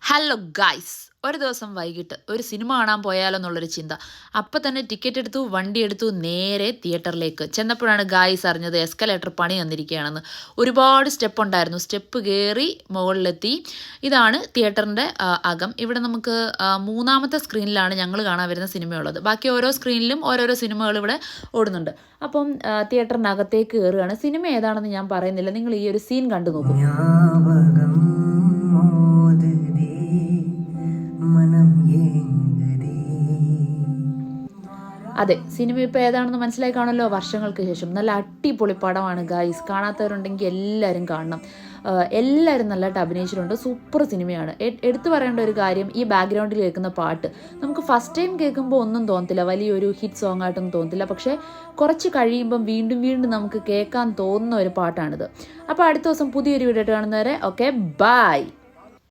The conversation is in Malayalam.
ഹലോ ഗൈസ്, ഒരു ദിവസം വൈകിട്ട് ഒരു സിനിമ കാണാൻ പോയാലോ എന്നുള്ളൊരു ചിന്ത. അപ്പം തന്നെ ടിക്കറ്റ് എടുത്തു, വണ്ടി എടുത്തു, നേരെ തിയേറ്ററിലേക്ക് ചെന്നപ്പോഴാണ് ഗൈസ് അറിഞ്ഞത് എസ്കലേറ്റർ പണി വന്നിരിക്കുകയാണെന്ന്. ഒരുപാട് സ്റ്റെപ്പ് ഉണ്ടായിരുന്നു. സ്റ്റെപ്പ് കയറി മുകളിലെത്തി. ഇതാണ് തിയേറ്ററിൻ്റെ അകം. ഇവിടെ നമുക്ക് മൂന്നാമത്തെ സ്ക്രീനിലാണ് ഞങ്ങൾ കാണാൻ വരുന്ന സിനിമയുള്ളത്. ബാക്കി ഓരോ സ്ക്രീനിലും ഓരോരോ സിനിമകൾ ഇവിടെ ഓടുന്നുണ്ട്. അപ്പം തിയേറ്ററിനകത്തേക്ക് കയറുകയാണ്. സിനിമ ഏതാണെന്ന് ഞാൻ പറയുന്നില്ല, നിങ്ങൾ ഈ ഒരു സീൻ കണ്ടു നോക്കും. അതെ, സിനിമ ഇപ്പോൾ ഏതാണെന്ന് മനസ്സിലായി കാണുമല്ലോ. വർഷങ്ങൾക്ക് ശേഷം നല്ല അടിപൊളി പടമാണ് ഗൈസ്. കാണാത്തവരുണ്ടെങ്കിൽ എല്ലാവരും കാണണം. എല്ലാവരും നല്ലതായിട്ട് അഭിനയിച്ചിട്ടുണ്ട്. സൂപ്പർ സിനിമയാണ്. എടുത്തു പറയേണ്ട ഒരു കാര്യം, ഈ ബാക്ക്ഗ്രൗണ്ടിൽ കേൾക്കുന്ന പാട്ട് നമുക്ക് ഫസ്റ്റ് ടൈം കേൾക്കുമ്പോൾ ഒന്നും തോന്നത്തില്ല, വലിയൊരു ഹിറ്റ് സോങ് ആയിട്ടൊന്നും തോന്നത്തില്ല. പക്ഷേ കുറച്ച് കഴിയുമ്പം വീണ്ടും വീണ്ടും നമുക്ക് കേൾക്കാൻ തോന്നുന്ന ഒരു പാട്ടാണിത്. അപ്പോൾ അടുത്ത ദിവസം പുതിയൊരു വീഡിയോ ആയിട്ട് കാണുന്നവരെ ഓക്കെ, ബൈ.